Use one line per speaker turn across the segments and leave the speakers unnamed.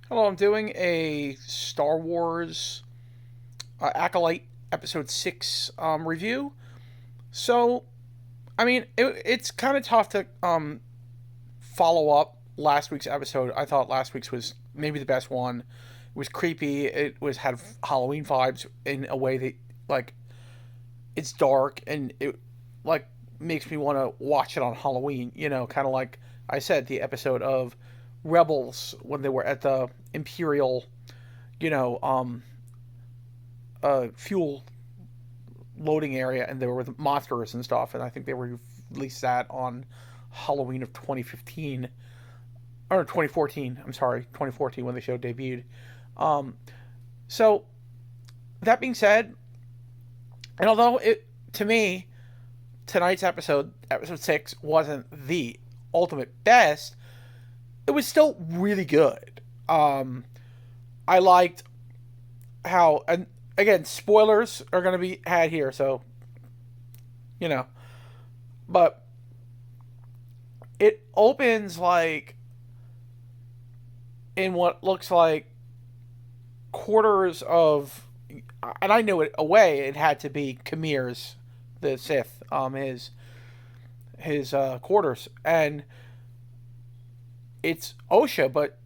Hello, I'm doing a Star Wars Acolyte Episode 6 review. So, it's kind of tough to follow up last week's episode. I thought last week's was maybe the best one. It was creepy. It was had Halloween vibes in a way that, like, it's dark and it, like, makes me want to watch it on Halloween. Kind of like I said, the episode of Rebels when they were at the Imperial, you know, um, fuel loading area, and there were the monsters and stuff. And I think they released that on Halloween of 2015 or 2014. I'm sorry, 2014 when the show debuted. Um, so that being said, and although it to me tonight's episode 6, wasn't the ultimate best, it was still really good. I liked how, and again, spoilers are going to be had here, so you know, but it opens like in what looks like quarters of, and I knew it away. It had to be Kamir's, the Sith, his quarters, and it's Osha, but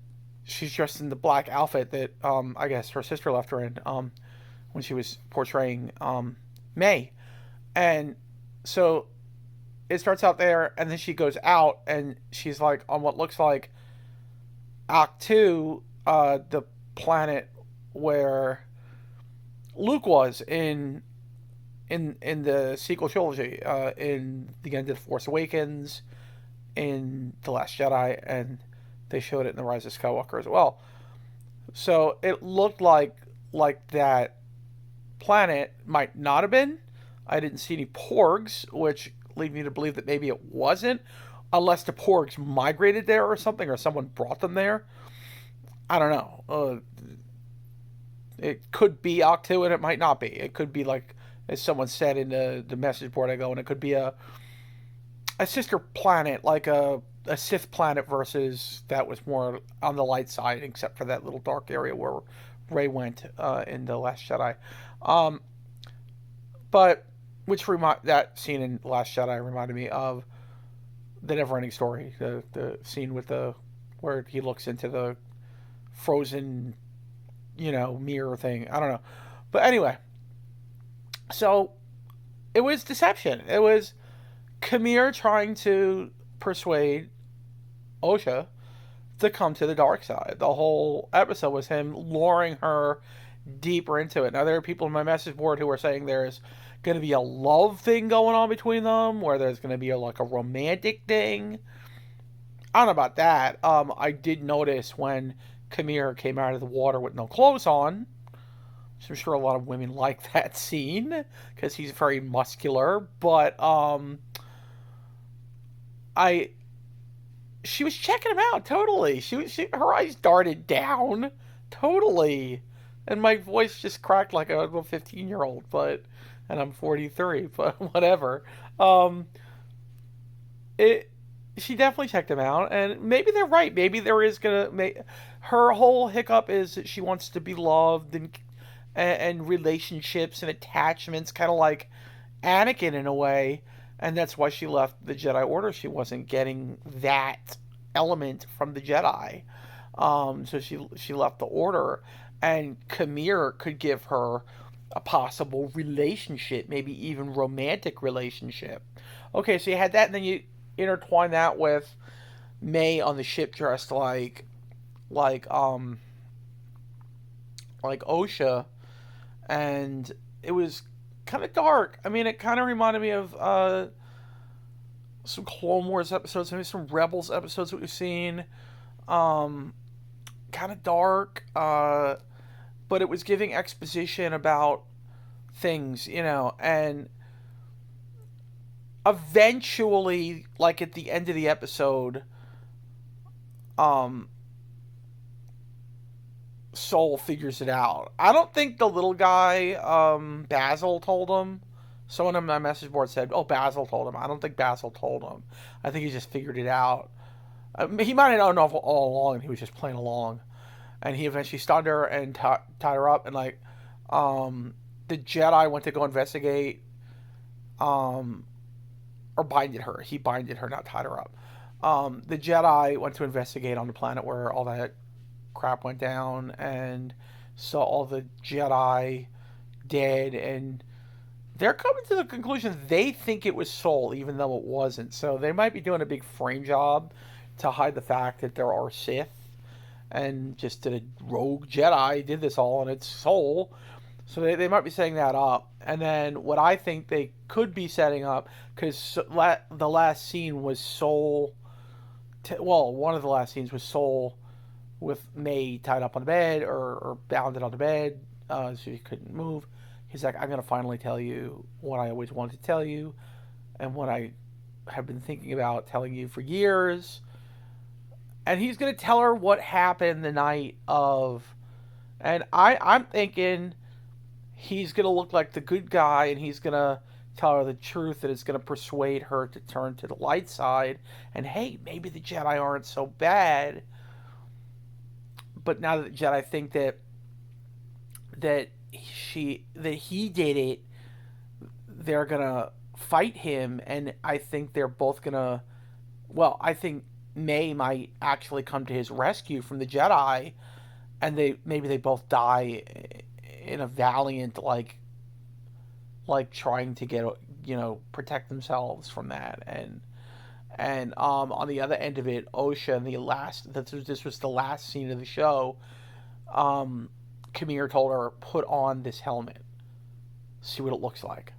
she's dressed in the black outfit that I guess her sister left her in when she was portraying May, and so it starts out there, and then she goes out, and she's like on what looks like Act 2, the planet where Luke was in the sequel trilogy, in the end of the Force Awakens, in the Last Jedi, and they showed it in the Rise of Skywalker as well. So it looked like that planet might not have been. I didn't see any porgs, which lead me to believe that maybe it wasn't, unless the porgs migrated there or something, or someone brought them there. I don't know. It could be Octu, and it might not be. It could be like, as someone said in the message board I go, and it could be a sister planet, like a Sith planet versus that was more on the light side, except for that little dark area where Rey went in the Last Jedi. Um, but that scene in Last Jedi reminded me of the Neverending Story, the scene with the where he looks into the frozen, mirror thing. I don't know, but anyway, so it was deception. It was Kamir trying to persuade Osha to come to the dark side. The whole episode was him luring her deeper into it. Now, there are people in my message board who are saying there's going to be a love thing going on between them, where there's going to be like a romantic thing. I don't know about that. I did notice when Kamir came out of the water with no clothes on. I'm sure a lot of women like that scene because he's very muscular. But I she was checking him out totally. Her eyes darted down totally, and my voice just cracked like a 15-year-old. But and I'm 43, but whatever. Um, it she definitely checked him out, and maybe they're right. Maybe there is gonna her whole hiccup is that she wants to be loved and relationships and attachments, kind of like Anakin in a way, and that's why she left the Jedi Order. She wasn't getting that element from the Jedi, so she left the Order, and Kamir could give her a possible relationship, maybe even romantic relationship. Okay, so you had that, and then you intertwine that with May on the ship dressed like um like Osha, and it was kind of dark. I mean, it kind of reminded me of some Clone Wars episodes, maybe some Rebels episodes that we've seen. Um, Kind of dark, but it was giving exposition about things, and eventually, like at the end of the episode, um, Soul figures it out. I don't think the little guy, Basil, told him. Someone on my message board said, "Oh, Basil told him." I don't think Basil told him. I think he just figured it out. He might have known all along, and he was just playing along. and he eventually stunned her and tied her up. And like, the Jedi went to go investigate, um, or binded her. He binded her, not tied her up. The Jedi went to investigate on the planet where all that crap went down, and saw all the Jedi dead, and they're coming to the conclusion they think it was Soul, even though it wasn't. So they might be doing a big frame job to hide the fact that there are Sith, and just did a rogue Jedi did this all, and it's Soul. So they might be setting that up. And then what I think they could be setting up, because the last scene was Soul. Well, one of the last scenes was Soul with May tied up on the bed, or bounded on the bed, so she couldn't move. He's like, I'm going to finally tell you what I always wanted to tell you, and what I have been thinking about telling you for years. And he's going to tell her what happened the night of. And I'm thinking he's going to look like the good guy, and he's going to tell her the truth, and it's going to persuade her to turn to the light side. And hey, maybe the Jedi aren't so bad. But now that the Jedi think that he did it, they're gonna fight him, and I think they're both gonna. Well, I think May might actually come to his rescue from the Jedi, and they both die in a valiant, like trying to get, protect themselves from that. And on the other end of it, Osha, and this was the last scene of the show. Kamir told her, put on this helmet, see what it looks like.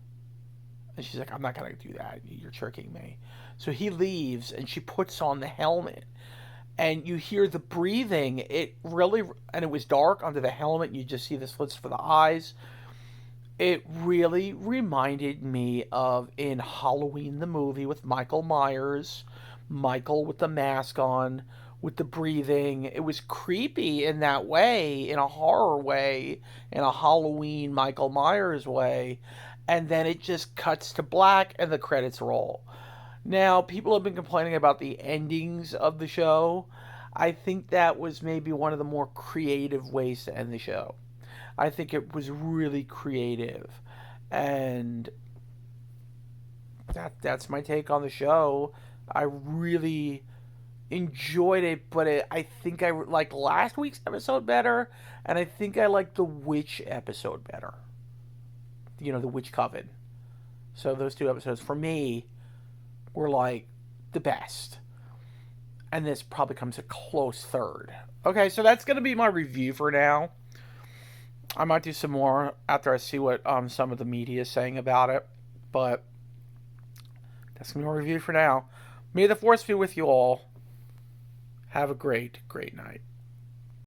And she's like, I'm not gonna do that. You're tricking me. So he leaves, and she puts on the helmet, and you hear the breathing. It really, and it was dark under the helmet. You just see the slits for the eyes. It really reminded me of in Halloween the movie with Michael Myers, Michael with the mask on, with the breathing. It was creepy in that way, in a horror way, in a Halloween Michael Myers way. And then it just cuts to black and the credits roll. Now, people have been complaining about the endings of the show. I think that was maybe one of the more creative ways to end the show. I think it was really creative. And that's my take on the show. I really enjoyed it, but I think I like last week's episode better, and I think I like the witch episode better. The witch coven. So those two episodes for me were like the best, and this probably comes a close third. Okay, so that's gonna be my review for now. I might do some more after I see what some of the media is saying about it, but that's gonna be my review for now. May the force be with you all. Have a great, great night.